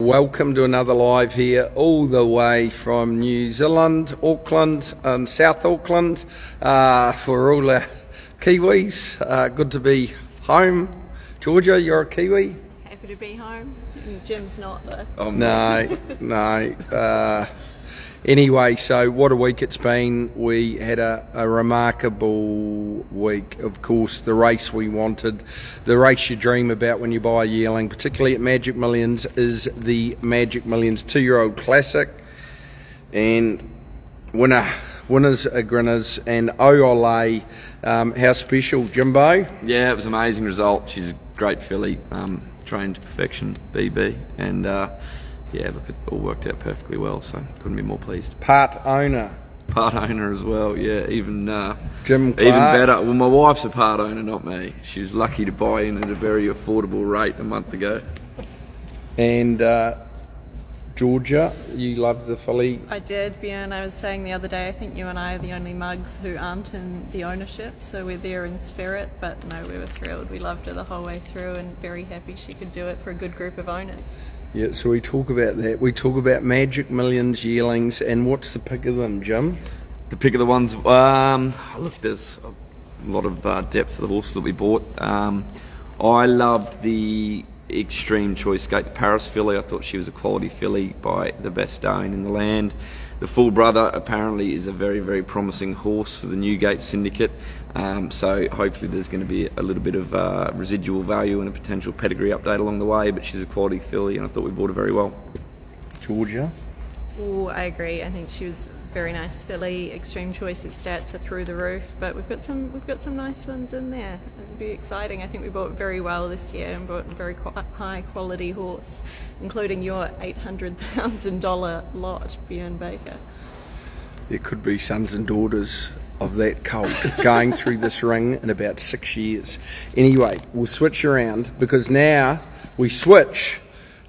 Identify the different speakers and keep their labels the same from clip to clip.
Speaker 1: welcome to another live here, all the way from New Zealand, Auckland, South Auckland, for all our Kiwis. Good to be home. Georgia, you're a Kiwi?
Speaker 2: Happy to be home. Jim's not though.
Speaker 1: Oh, no. Anyway, so what a week it's been. We had a remarkable week. Of course, the race we wanted, the race you dream about when you buy a yearling, particularly at Magic Millions, is the Magic Millions 2-year-old Classic. And winners are grinners. And Ole, how special, Jimbo?
Speaker 3: Yeah, it was an amazing result. She's a great filly, trained to perfection, BB. And yeah, look, it all worked out perfectly well, so couldn't be more pleased.
Speaker 1: Part owner
Speaker 3: as well, yeah, even
Speaker 1: Jim Clark.
Speaker 3: Even better. Well, my wife's a part owner, not me. She was lucky to buy in at a very affordable rate a month ago.
Speaker 1: And Georgia, you love the filly?
Speaker 2: I did, Bjorn. I was saying the other day, I think you and I are the only mugs who aren't in the ownership, so we're there in spirit, but no, we were thrilled. We loved her the whole way through and very happy she could do it for a good group of owners.
Speaker 1: Yeah, so we talk about that. We talk about Magic Millions yearlings, and what's the pick of them, Jim?
Speaker 3: The pick of the ones, look, there's a lot of depth of the horses that we bought. I loved the Extreme Choice Gate Paris filly. I thought she was a quality filly by the best stone in the land. The Full Brother apparently is a very, very promising horse for the Newgate Syndicate. So hopefully there's going to be a little bit of residual value and a potential pedigree update along the way, but she's a quality filly and I thought we bought her very well.
Speaker 1: Georgia?
Speaker 2: Oh, I agree. I think she was a very nice filly. Extreme Choice's stats are through the roof, but we've got some nice ones in there. It'll be exciting. I think we bought very well this year and bought a very high quality horse, including your $800,000 lot, Bjorn Baker.
Speaker 1: There could be sons and daughters of that colt going through this ring in about 6 years. Anyway, we'll switch around because now we switch.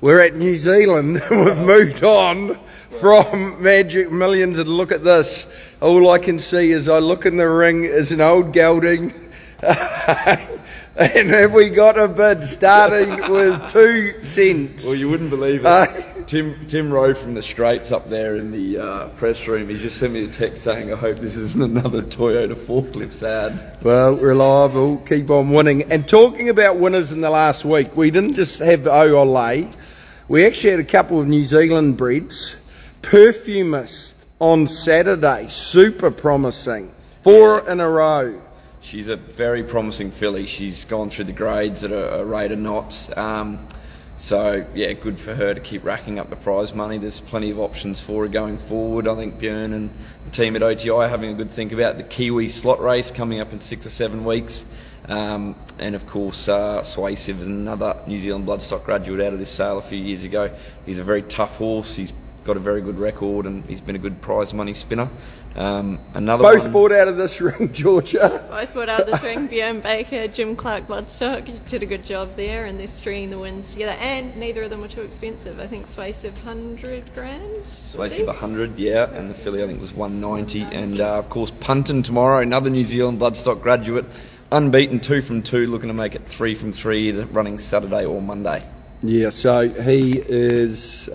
Speaker 1: We're at New Zealand. We've moved on from Magic Millions, and look at this. All I can see as I look in the ring is an old gelding. And have we got a bid starting with 2 cents?
Speaker 3: Well, you wouldn't believe it. Tim Rowe from the Straits up there in the press room, he just sent me a text saying, I hope this isn't another Toyota forklift ad.
Speaker 1: Well, reliable, keep on winning. And talking about winners in the last week, we didn't just have Ole, we actually had a couple of New Zealand breds. Perfumist on Saturday, super promising, 4 in a row.
Speaker 3: She's a very promising filly. She's gone through the grades at a rate of knots. So, yeah, good for her to keep racking up the prize money. There's plenty of options for her going forward. I think Bjorn and the team at OTI are having a good think about the Kiwi slot race coming up in 6 or 7 weeks. And, of course, Suasive is another New Zealand bloodstock graduate out of this sale a few years ago. He's a very tough horse. He's got a very good record and he's been a good prize money spinner.
Speaker 1: Both bought out of this ring, Georgia.
Speaker 2: Both bought out of this ring. Bjorn Baker, Jim Clark Bloodstock did a good job there, and they're stringing the wins together. And neither of them were too expensive. I think Suasive $100,000.
Speaker 3: Suasive 100, yeah, and the filly I think was 190. And of course Punton tomorrow, another New Zealand bloodstock graduate, unbeaten 2 from 2, looking to make it 3 from 3, either running Saturday or Monday.
Speaker 1: Yeah, so he is.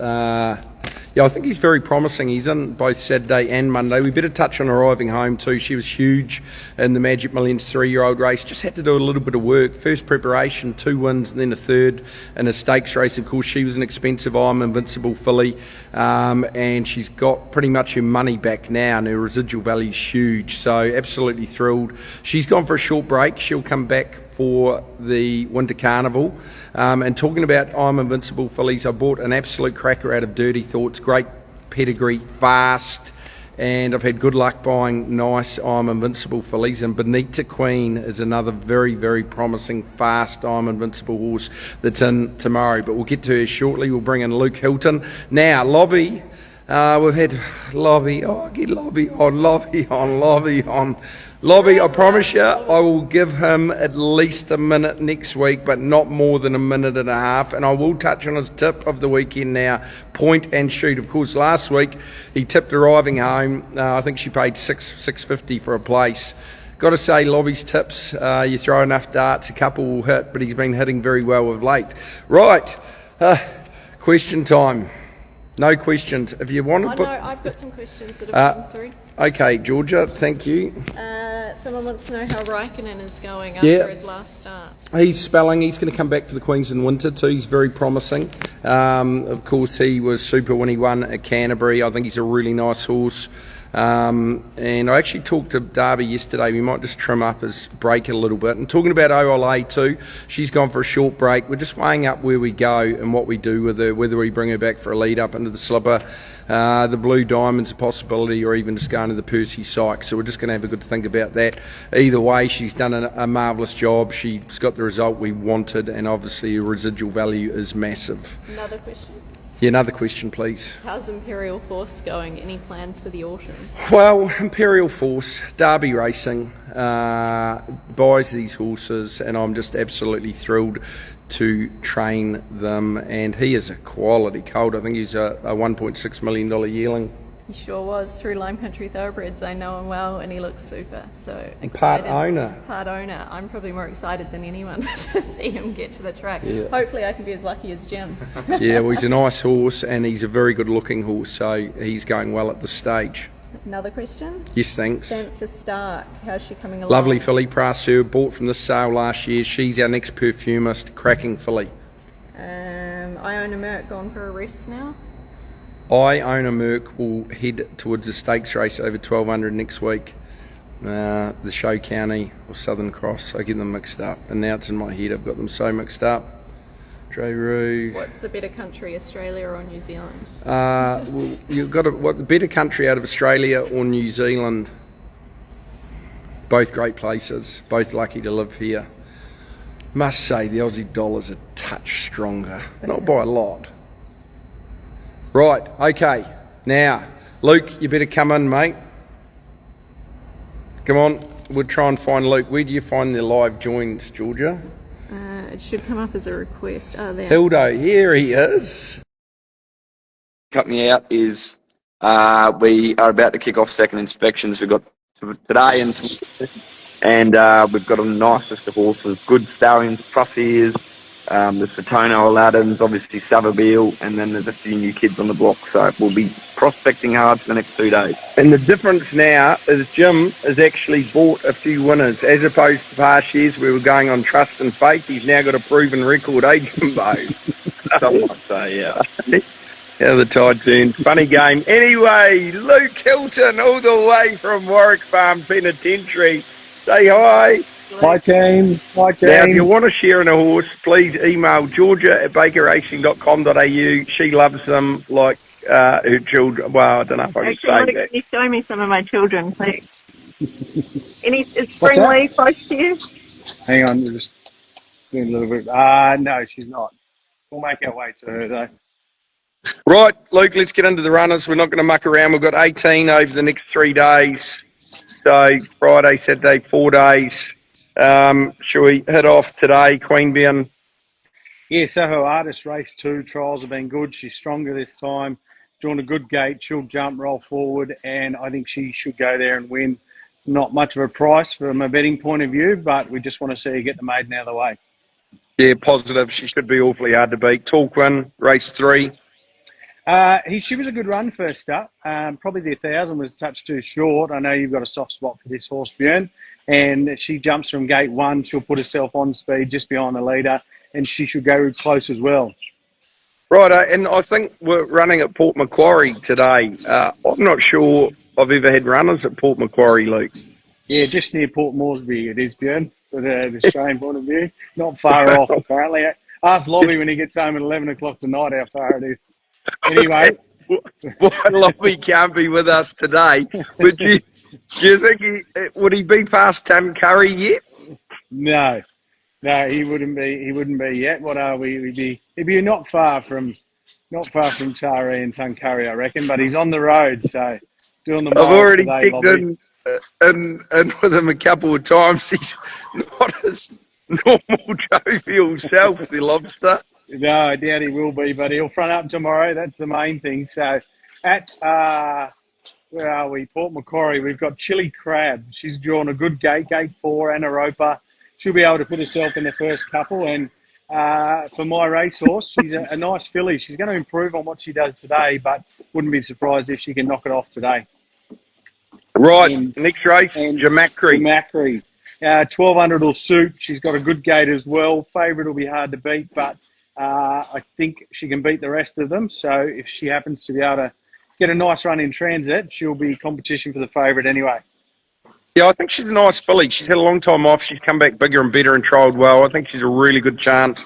Speaker 1: I think he's very promising. He's in both Saturday and Monday. We better touch on arriving home too. She was huge in the Magic Millions 3-year-old race. Just had to do a little bit of work. First preparation, 2 wins, and then a third in a stakes race. Of course, she was an expensive I'm Invincible filly, and she's got pretty much her money back now, and her residual value is huge. So absolutely thrilled. She's gone for a short break. She'll come back for the Winter Carnival. And talking about I'm Invincible fillies, I bought an absolute cracker out of Dirty Thoughts. Great pedigree, fast, and I've had good luck buying nice I'm Invincible fillies. And Benita Queen is another very, very promising, fast I'm Invincible horse that's in tomorrow. But we'll get to her shortly. We'll bring in Luke Hilton. Now, Lobby. We've had Lobby. Oh, I get Lobby on. Lobby, I promise you, I will give him at least a minute next week, but not more than a minute and a half. And I will touch on his tip of the weekend now, point and shoot. Of course, last week he tipped arriving home. I think she paid $6.50 for a place. Got to say, Lobby's tips, you throw enough darts, a couple will hit, but he's been hitting very well of late. Right. Question time. No questions. If you want to
Speaker 2: Oh
Speaker 1: book...
Speaker 2: no, I've got some questions that have come through.
Speaker 1: Okay, Georgia, thank you.
Speaker 2: Someone wants to know how Raikkonen is going
Speaker 1: Yeah.
Speaker 2: after his last start.
Speaker 1: He's spelling. He's going to come back for the Queensland Winter too. He's very promising. Of course, he was super when he won at Canterbury. I think he's a really nice horse. And I actually talked to Darby yesterday. We might just trim up his break a little bit. And talking about OLA too, she's gone for a short break. We're just weighing up where we go and what we do with her, whether we bring her back for a lead up into the slipper, the Blue Diamond's a possibility, or even just going to the Percy Sykes. So we're just going to have a good think about that. Either way, she's done a marvellous job. She's got the result we wanted, and obviously her residual value is massive.
Speaker 2: Another question.
Speaker 1: Yeah, another question, please.
Speaker 2: How's Imperial Force going? Any plans for the autumn?
Speaker 1: Well, Imperial Force, Derby Racing, buys these horses, and I'm just absolutely thrilled to train them. And he is a quality colt. I think he's a $1.6 million yearling.
Speaker 2: He sure was. Through Lime Country Thoroughbreds, I know him well, and he looks super. So
Speaker 1: Part
Speaker 2: excited.
Speaker 1: owner.
Speaker 2: Part owner. I'm probably more excited than anyone to see him get to the track.
Speaker 1: Yeah.
Speaker 2: Hopefully I can be as lucky as Jim.
Speaker 1: Yeah, well, he's a nice horse, and he's a very good-looking horse, so he's going well at this stage.
Speaker 2: Another question?
Speaker 1: Yes, thanks.
Speaker 2: Sansa Stark, how's she coming along?
Speaker 1: Lovely filly, Praser, bought from the sale last year. She's our next perfumist, cracking filly.
Speaker 2: Iona Merck gone for a rest now?
Speaker 1: Iona Merck will head towards the stakes race over 1200 next week. The Show County or Southern Cross, I get them mixed up. And now it's in my head, I've got them so mixed up. Drew.
Speaker 2: What's the better country, Australia or New Zealand?
Speaker 1: Well, you've got the better country out of Australia or New Zealand. Both great places, both lucky to live here. Must say the Aussie dollar's a touch stronger, not by a lot. Right, okay. Now, Luke, you better come in, mate. Come on, we'll try and find Luke. Where do you find the live joins, Georgia?
Speaker 2: It should come up as a request. Oh, there.
Speaker 1: Hildo, here he is.
Speaker 4: Cut me out is we are about to kick off second inspections. We've got today and tomorrow, and we've got a nice list of horses, good stallions, truss ears. There's Fatono Aladdin's, obviously Savabeel, and then there's a few new kids on the block. So we'll be prospecting hard for the next 2 days.
Speaker 1: And the difference now is Jim has actually bought a few winners, as opposed to past years we were going on trust and faith. He's now got a proven record, eh, Jimbo?
Speaker 4: Some might say, yeah.
Speaker 1: How the tide turns. Funny game. Anyway, Luke Hilton, all the way from Warwick Farm Penitentiary. Say hi.
Speaker 5: Hi team.
Speaker 1: Now, if you want to share in a horse, please email georgia@bakerracing.com.au. She loves them like her children. Well, I don't know if I can say that.
Speaker 6: Can you show me some of my children, please? Is Springleaf close to you?
Speaker 5: Hang on, we're just doing a little bit. No, she's not. We'll make our way to her though.
Speaker 1: Right, Luke, let's get into the runners. We're not going to muck around. We've got 18 over the next 3 days. So Friday, Saturday, 4 days. Shall we hit off today, Queanbeyan?
Speaker 5: Yeah, so her artist race 2 trials have been good. She's stronger this time. Drawn a good gate. She'll jump, roll forward, and I think she should go there and win. Not much of a price from a betting point of view, but we just want to see her get the maiden out of the way.
Speaker 1: Yeah, positive. She should be awfully hard to beat. Torquin, race 3.
Speaker 5: She was a good run first up. Probably the 1,000 was a touch too short. I know you've got a soft spot for this horse, Bjorn. And she jumps from gate 1. She'll put herself on speed just behind the leader, and she should go close as well.
Speaker 1: Right, and I think we're running at Port Macquarie today. I'm not sure I've ever had runners at Port Macquarie, Luke.
Speaker 5: Yeah, just near Port Moresby it is, Bjorn, from the Australian point of view. Not far off, apparently. Ask Lobby when he gets home at 11 o'clock tonight how far it is. Anyway.
Speaker 1: Why Lobby can't be with us today? But do you think would he be past Tuncurry yet?
Speaker 5: No, he wouldn't be. He wouldn't be yet. What are we? He'd be not far from Taree and Tuncurry, I reckon. But he's on the road, so doing the miles
Speaker 1: I've already
Speaker 5: today,
Speaker 1: kicked
Speaker 5: Lobby.
Speaker 1: in with him a couple of times. He's not his normal jovial self, the lobster.
Speaker 5: No, I doubt he will be, but he'll front up tomorrow. That's the main thing. So at, where are we? Port Macquarie, we've got Chili Crab. She's drawn a good gate 4, and a roper. She'll be able to put herself in the first couple, and for my racehorse. She's a nice filly. She's going to improve on what she does today, but wouldn't be surprised if she can knock it off today.
Speaker 1: Right,
Speaker 5: And
Speaker 1: next race, Jamacri.
Speaker 5: Jamacri. 1200 will suit. She's got a good gate as well. Favourite will be hard to beat, but I think she can beat the rest of them. So if she happens to be able to get a nice run in transit, she'll be competition for the favourite anyway.
Speaker 1: Yeah, I think she's a nice filly. She's had a long time off. She's come back bigger and better and trialled well. I think she's a really good chance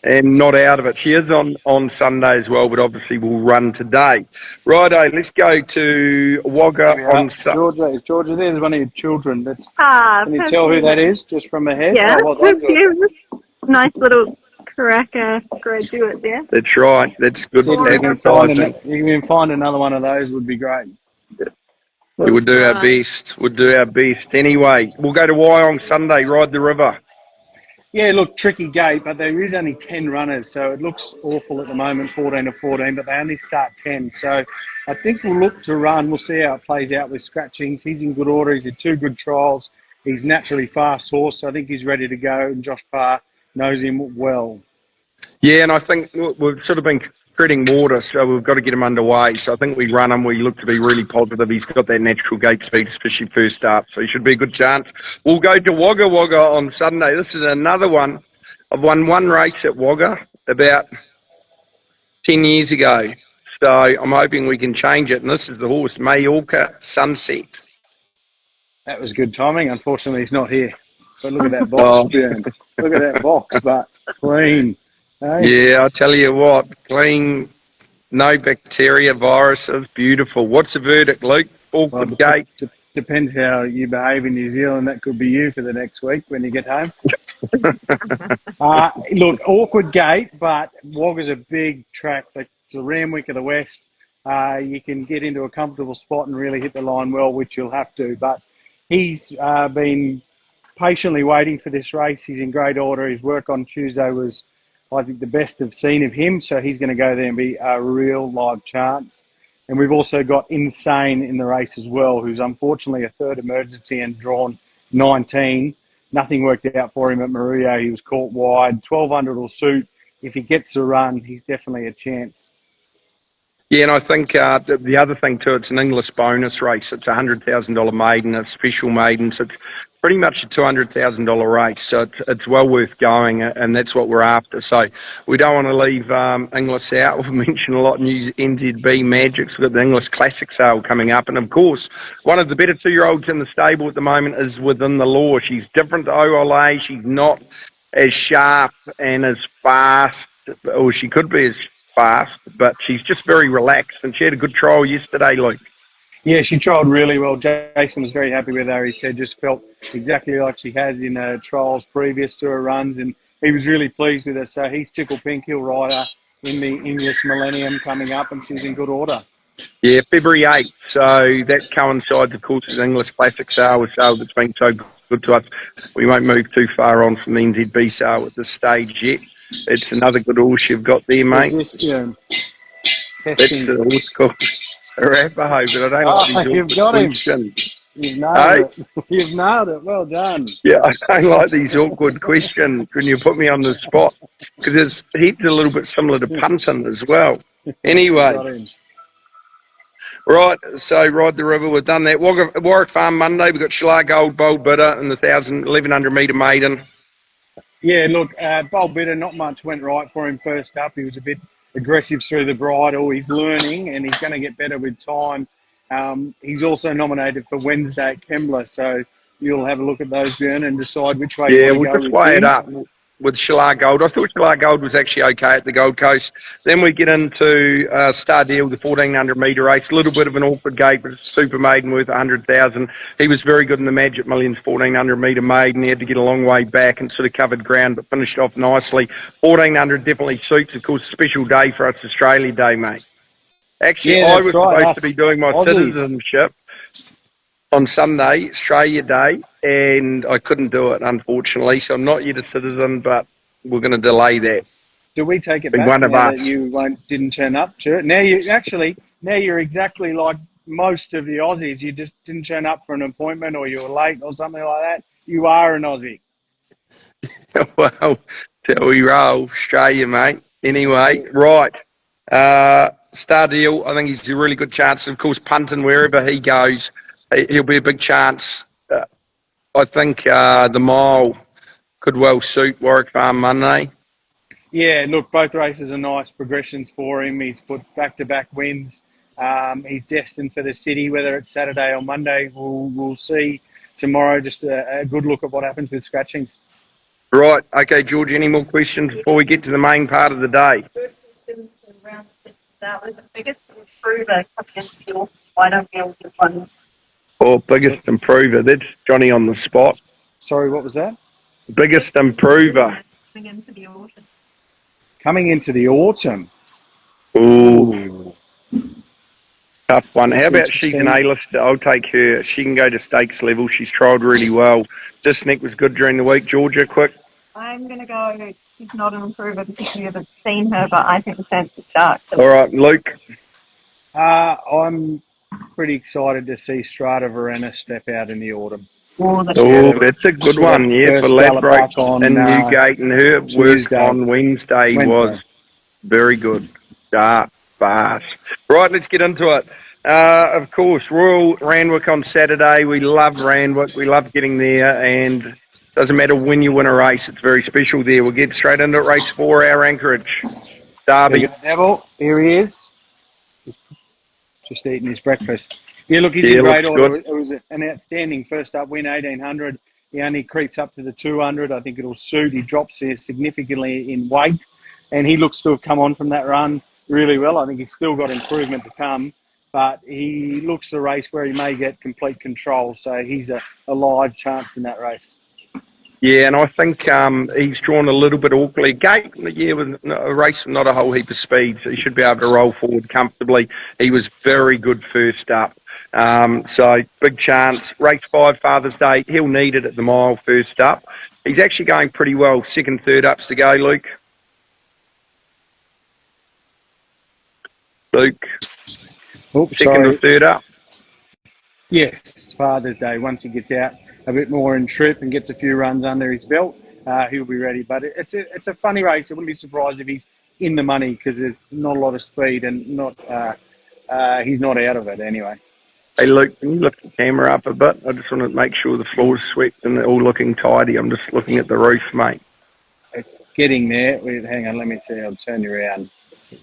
Speaker 1: and not out of it. She is on Sunday as well, but obviously will run today. Righto, let's go to Wagga on Sunday.
Speaker 5: Georgia, is Georgia there? There's one of your children. Can you
Speaker 6: perfect.
Speaker 5: tell who that is just from her head?
Speaker 6: Yeah,
Speaker 5: Oh, well done, Georgia.
Speaker 6: nice little cracker graduate there.
Speaker 1: That's right. That's good.
Speaker 5: See if you
Speaker 1: Advertising.
Speaker 5: can find another one of those would be great.
Speaker 1: We would do our best. Would do our best. Anyway, we'll go to Wyong Sunday, ride the river.
Speaker 5: Yeah, look, tricky gate, but there is only 10 runners, so it looks awful at the moment, 14 to 14, but they only start 10. So I think we'll look to run. We'll see how it plays out with scratchings. He's in good order. He's had 2 good trials. He's naturally fast horse, so I think he's ready to go, and Josh Parr knows him well.
Speaker 1: Yeah, and I think we've sort of been treading water, so we've got to get him underway. So I think we run him. We look to be really positive. He's got that natural gate speed, especially first up, so he should be a good chance. We'll go to Wagga Wagga on Sunday. This is another one. I've won one race at Wagga about 10 years ago, so I'm hoping we can change it. And this is the horse, Majorca Sunset.
Speaker 5: That was good timing. Unfortunately, he's not here. But look at that box, Bjorn. Look at that box, but clean. Hey?
Speaker 1: Yeah, I'll tell you what, clean, no bacteria, viruses, beautiful. What's the verdict, Luke? Awkward gate.
Speaker 5: Depends how you behave in New Zealand. That could be you for the next week when you get home. Look, awkward gate, but Wagga's a big track. It's the Randwick of the West. You can get into a comfortable spot and really hit the line well, which you'll have to. But he's been patiently waiting for this race. He's in great order. His work on Tuesday was, I think, the best I've seen of him. So he's going to go there and be a real live chance. And we've also got Insane in the race as well, who's unfortunately a third emergency and drawn 19. Nothing worked out for him at Murillo. He was caught wide. 1200 will suit. If he gets a run, he's definitely a chance.
Speaker 1: Yeah, and I think the other thing too, it's an English bonus race. It's a $100,000 maiden, a special maiden. So it's pretty much a $200,000 race. So it's well worth going, and that's what we're after. So we don't want to leave English out. We've mentioned a lot News NZB Magics. We've got the English Classic sale coming up. And of course, one of the better 2-year-olds in the stable at the moment is Within the Law. She's different to OLA. She's not as sharp and as fast, or she could be as fast, but she's just very relaxed, and she had a good trial yesterday, Luke.
Speaker 5: Yeah, she trialled really well. Jason was very happy with her. He said just felt exactly like she has in her trials previous to her runs, and he was really pleased with her. So he's tickle pink. He'll ride her in the English Millennium coming up, and she's in good order.
Speaker 1: Yeah, February 8th. So that coincides, of course, with the English Classic sale, a sale that's been so good to us. We won't move too far on from the NZB sale at this stage yet. It's another good horse you've got there, mate.
Speaker 5: That's the
Speaker 1: horse called Arapaho, but I don't like these
Speaker 5: you've got him.
Speaker 1: questions.
Speaker 5: You've nailed it. You've nailed it. Well done.
Speaker 1: Yeah, I don't like these awkward questions when you put me on the spot, because he's a little bit similar to punting as well. Anyway. Right, so Ride the River, we've done that. Warwick Farm Monday, we've got Shalar Gold, Bold Bidder, and the 1100 metre maiden.
Speaker 5: Yeah, look, Bold Bidder, not much went right for him first up. He was a bit aggressive through the bridle. He's learning, and he's going to get better with time. He's also nominated for Wednesday at Kembla, so you'll have a look at those, Bjorn, and decide which way you want to go.
Speaker 1: Yeah, we'll just weigh it up with Shalar Gold. I thought Shalar Gold was actually okay at the Gold Coast. Then we get into Star Deal, the 1400 metre race. A little bit of an awkward gate, but super maiden worth 100,000. He was very good in the Magic Millions 1400 metre maiden. He had to get a long way back and sort of covered ground, but finished off nicely. 1400 definitely suits. Of course, special day for us, Australia Day, mate. Actually,
Speaker 5: yeah,
Speaker 1: I was supposed to be doing my
Speaker 5: Aussies.
Speaker 1: citizenship on Sunday, Australia Day, and I couldn't do it, unfortunately. So I'm not yet a citizen, but we're going to delay that.
Speaker 5: Do we take it
Speaker 1: Be
Speaker 5: back
Speaker 1: one of
Speaker 5: now
Speaker 1: us.
Speaker 5: that you didn't turn up to it? Now you're exactly like most of the Aussies. You just didn't turn up for an appointment, or you were late or something like that. You are an Aussie.
Speaker 1: Well, Till we roll, Australia, mate. Anyway, right. Star Deal, I think he's a really good chance. Of course, punting wherever he goes, he'll be a big chance. I think the mile could well suit Warwick Farm Monday.
Speaker 5: Yeah, look, both races are nice progressions for him. He's put back-to-back wins. He's destined for the city, whether it's Saturday or Monday. We'll see tomorrow. Just a good look at what happens with scratchings.
Speaker 1: Right. Okay, George, any more questions before we get to the main part of the day?
Speaker 6: Good question around that was the biggest improver coming into your why don't we all just one
Speaker 1: Or biggest improver? That's Johnny on the spot.
Speaker 5: Sorry, what was that?
Speaker 1: Biggest improver.
Speaker 6: coming into the autumn?
Speaker 5: Coming into the autumn.
Speaker 1: Ooh. Tough one. How about
Speaker 5: That's
Speaker 1: she's an
Speaker 5: interesting.
Speaker 1: A-lister? I'll take her. She can go to stakes level. She's trialled really well. Disneck was good during the week. Georgia, quick.
Speaker 6: I'm going to go, she's not an improver because we haven't seen her, but I think the chance is dark.
Speaker 1: All right, Luke.
Speaker 5: I'm pretty excited to see Strata Verena step out in the autumn.
Speaker 6: Oh,
Speaker 1: That's a good one. Yeah, for Ladbrokes and Newgate, and her work
Speaker 5: Tuesday.
Speaker 1: on Wednesday was very good. Sharp, fast. Right, let's get into it. Of course, Royal Randwick on Saturday. We love Randwick. We love getting there, and doesn't matter when you win a race. It's very special there. We'll get straight into it. Race 4, our Anchorage. Derby.
Speaker 5: Devil, here he is. Just eating his breakfast. Yeah, look, he's
Speaker 1: Yeah,
Speaker 5: in great
Speaker 1: looks
Speaker 5: order.
Speaker 1: good.
Speaker 5: It was an outstanding first up win, 1800. He only creeps up to the 200. I think it'll suit. He drops here significantly in weight, and he looks to have come on from that run really well. I think he's still got improvement to come, but he looks to race where he may get complete control. So he's a live chance in that race.
Speaker 1: Yeah, and I think he's drawn a little bit awkwardly. Gate, yeah, with a race with not a whole heap of speed, so he should be able to roll forward comfortably. He was very good first up. So big chance. Race 5, Father's Day. He'll need it at the mile first up. He's actually going pretty well. Second, third ups to go, Luke. Luke.
Speaker 5: Oops,
Speaker 1: Second or third up.
Speaker 5: Yes, Father's Day. Once he gets out a bit more in trip and gets a few runs under his belt, he'll be ready. But it's a funny race. I wouldn't be surprised if he's in the money because there's not a lot of speed and he's not out of it anyway.
Speaker 1: Hey, Luke, can you lift the camera up a bit? I just want to make sure the floor's swept and they're all looking tidy. I'm just looking at the roof, mate.
Speaker 5: It's getting there. Hang on, let me see. I'll turn you around.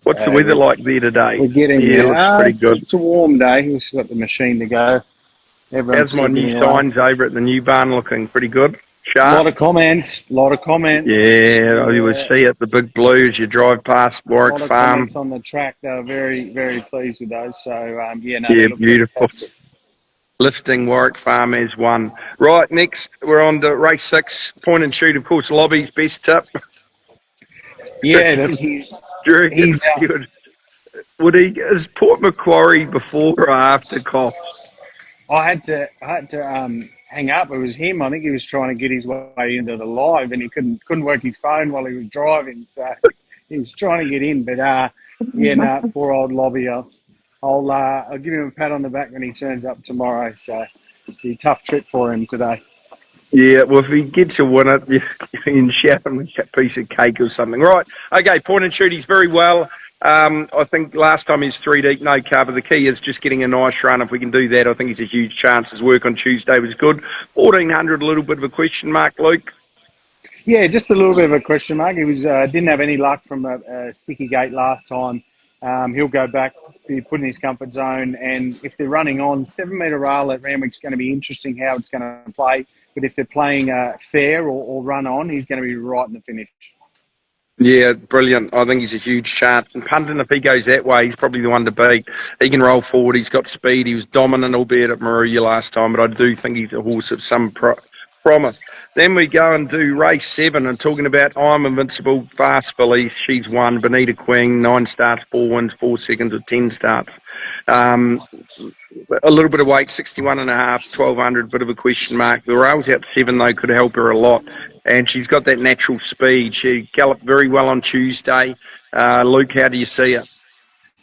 Speaker 1: What's the weather like there today?
Speaker 5: We're getting
Speaker 1: there.
Speaker 5: Looks
Speaker 1: pretty good.
Speaker 5: It's a warm day. We've still got the machine to go.
Speaker 1: How's my new signs over at the new barn looking? Pretty good?
Speaker 5: A
Speaker 1: Sharp?
Speaker 5: lot of comments.
Speaker 1: Yeah, you will see it, the big blue as you drive past Warwick
Speaker 5: A lot of
Speaker 1: Farm.
Speaker 5: comments on the track. They were very, very pleased with those. So,
Speaker 1: Yeah, beautiful.
Speaker 5: Fantastic.
Speaker 1: Lifting Warwick Farm as one. Right, next we're on to race 6. Point and shoot, of course, Lobby's best tip.
Speaker 5: Yeah, look, he's
Speaker 1: good. Is Port Macquarie before or after Coffs?
Speaker 5: I had to hang up. It was him. I think he was trying to get his way into the live, and he couldn't work his phone while he was driving. So he was trying to get in. But poor old Lobby. I'll give him a pat on the back when he turns up tomorrow. So it's a tough trip for him today.
Speaker 1: Yeah, well, if he gets to win it, you can shout him a piece of cake or something. Right, okay, point and shoot, he's very well. I think last time he's 3 deep, no cover. The key is just getting a nice run. If we can do that, I think it's a huge chance. His work on Tuesday was good. 1400, a little bit of a question mark, Luke.
Speaker 5: Yeah, just a little bit of a question mark. He was didn't have any luck from a sticky gate last time. He'll go back, be put in his comfort zone, and if they're running on 7 metre rail at Randwick's going to be interesting how it's going to play. But if they're playing fair or run on, he's going to be right in the finish.
Speaker 1: Yeah, brilliant. I think he's a huge chance. And punting, if he goes that way, he's probably the one to beat. He can roll forward. He's got speed. He was dominant, albeit at Maruya last time, but I do think he's a horse of some promise. Then we go and do race 7 and talking about I'm Invincible, Fast Felice. She's won. Bonita Queen, 9 starts, 4 wins, 4 seconds with 10 starts. A little bit of weight, 61 and a half, 1200, bit of a question mark. The rails out 7 though could help her a lot, and she's got that natural speed. She galloped very well on Tuesday. Luke, how do you see her?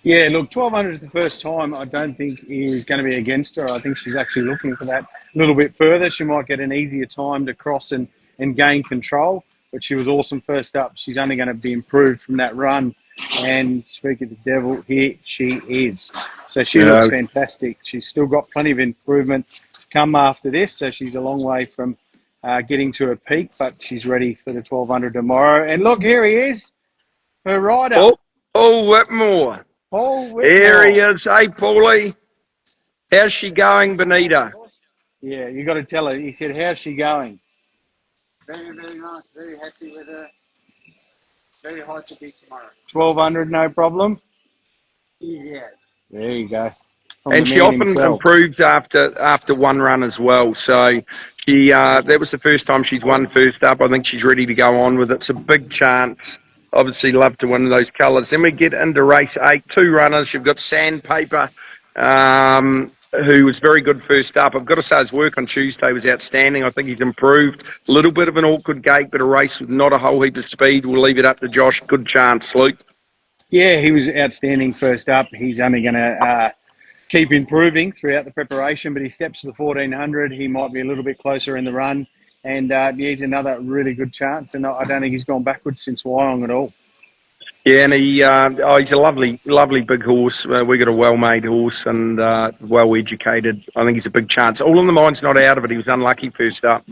Speaker 5: Yeah, look, 1200 is the first time. I don't think is going to be against her. I think she's actually looking for that a little bit further. She might get an easier time to cross and gain control. but she was awesome first up. She's only going to be improved from that run. And speak of the devil, here she is. So she looks fantastic. She's still got plenty of improvement to come after this. So she's a long way from getting to her peak, but she's ready for the 1200 tomorrow. And look, here he is, her rider.
Speaker 1: Whitmore.
Speaker 5: Whitmore.
Speaker 1: Here he is. Hey, Paulie. How's she going, Benita?
Speaker 5: Yeah, you got to tell her. He said, how's she going?
Speaker 7: Very, very nice. Very happy with her. Very hard to beat tomorrow.
Speaker 5: 1200, no problem?
Speaker 7: Easy as.
Speaker 5: There you go.
Speaker 1: And she often improves after one run as well. So she that was the first time she's won first up. I think she's ready to go on with it. It's a big chance. Obviously love to win those colours. Then we get into race 8, 2 runners. You've got Sandpaper, who was very good first up. I've got to say his work on Tuesday was outstanding. I think he's improved. A little bit of an awkward gate, but a race with not a whole heap of speed. We'll leave it up to Josh. Good chance, Luke.
Speaker 5: Yeah, he was outstanding first up. He's only going to keep improving throughout the preparation, but he steps to the 1400. He might be a little bit closer in the run. And he's another really good chance. And I don't think he's gone backwards since Wyong at all.
Speaker 1: Yeah, and he's a lovely, lovely big horse. We got a well-made horse and well-educated. I think he's a big chance. All in the Mind's not out of it. He was unlucky first up.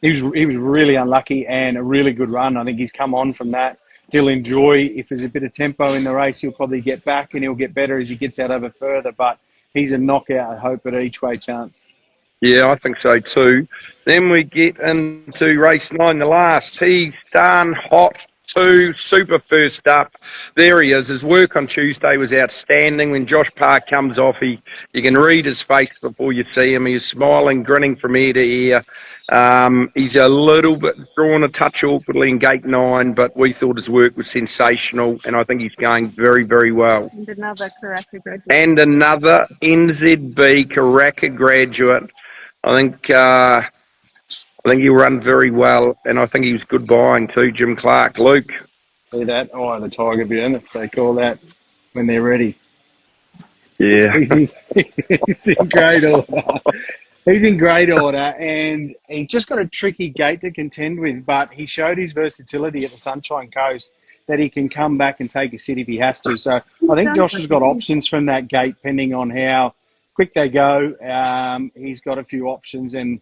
Speaker 5: He was really unlucky and a really good run. I think he's come on from that. He'll enjoy, if there's a bit of tempo in the race, he'll probably get back and he'll get better as he gets out over further. But he's a knockout, I hope, at each way chance.
Speaker 1: Yeah, I think so too. Then we get into race 9, the last. He's done hot. 2, super first up. There he is. His work on Tuesday was outstanding. When Josh Parr comes off, you can read his face before you see him. He's smiling, grinning from ear to ear. He's a little bit drawn a touch awkwardly in gate 9, but we thought his work was sensational, and I think he's going very, very well.
Speaker 6: And another Karaka graduate.
Speaker 1: And another NZB Karaka graduate. I think he'll run very well, and I think he was good buying too, Jim Clark. Luke?
Speaker 5: See that? Oh, the Tiger Bjorn, if they call that when they're ready.
Speaker 1: Yeah.
Speaker 5: He's in great order. He's in great order, and he just got a tricky gate to contend with, but he showed his versatility at the Sunshine Coast that he can come back and take a sit if he has to. So I think Josh has got options from that gate, depending on how quick they go. He's got a few options, and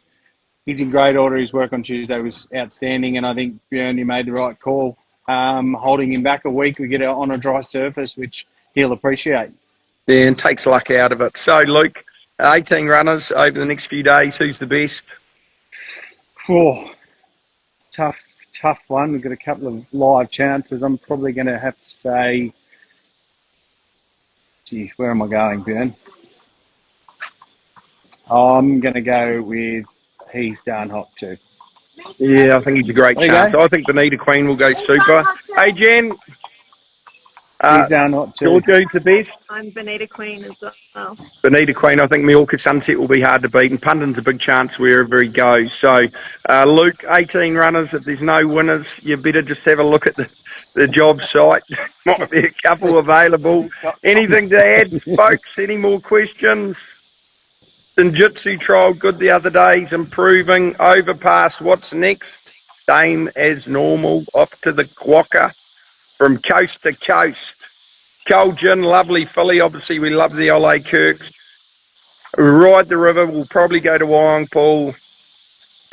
Speaker 5: he's in great order. His work on Tuesday was outstanding, and I think Bjorn, you made the right call. Holding him back a week, we get it on a dry surface, which he'll appreciate.
Speaker 1: Yeah, and takes luck out of it. So, Luke, 18 runners over the next few days. Who's the best?
Speaker 5: Oh, tough one. We've got a couple of live chances. I'm probably going to have to say, gee, where am I going, Bjorn? I'm going to go with He's Done Hot too.
Speaker 1: Yeah, I think he's a great chance. I think Benita Queen will go super. Hey, Jen.
Speaker 5: He's Done Hot too.
Speaker 1: Georgia's the best.
Speaker 6: I'm Benita Queen as well.
Speaker 1: Benita Queen, I think Mallorca Sunset will be hard to beat, and Pundon's a big chance wherever he goes. So, Luke, 18 runners. If there's no winners, you better just have a look at the job site. Might be a couple available. Anything to add, folks? Any more questions? Ninjutsu trial good the other day. He's improving. Overpass. What's next? Same as normal. Off to the Quokka from coast to coast. Cold gin, lovely filly. Obviously, we love the Ole Kirks. Ride the river. We'll probably go to Wyong Pool.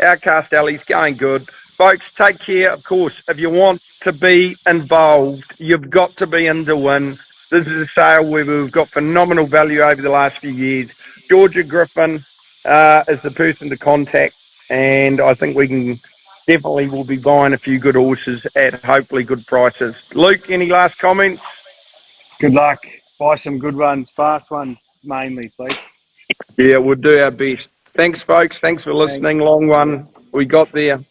Speaker 1: Outcast Alley's going good. Folks, take care. Of course, if you want to be involved, you've got to be in to win. This is a sale where we've got phenomenal value over the last few years. Georgia Griffin is the person to contact, and I think we can definitely will be buying a few good horses at hopefully good prices. Luke, any last comments?
Speaker 5: Good luck. Buy some good ones, fast ones mainly, please.
Speaker 1: Yeah, we'll do our best. Thanks, folks. Thanks for listening. Long one. We got there.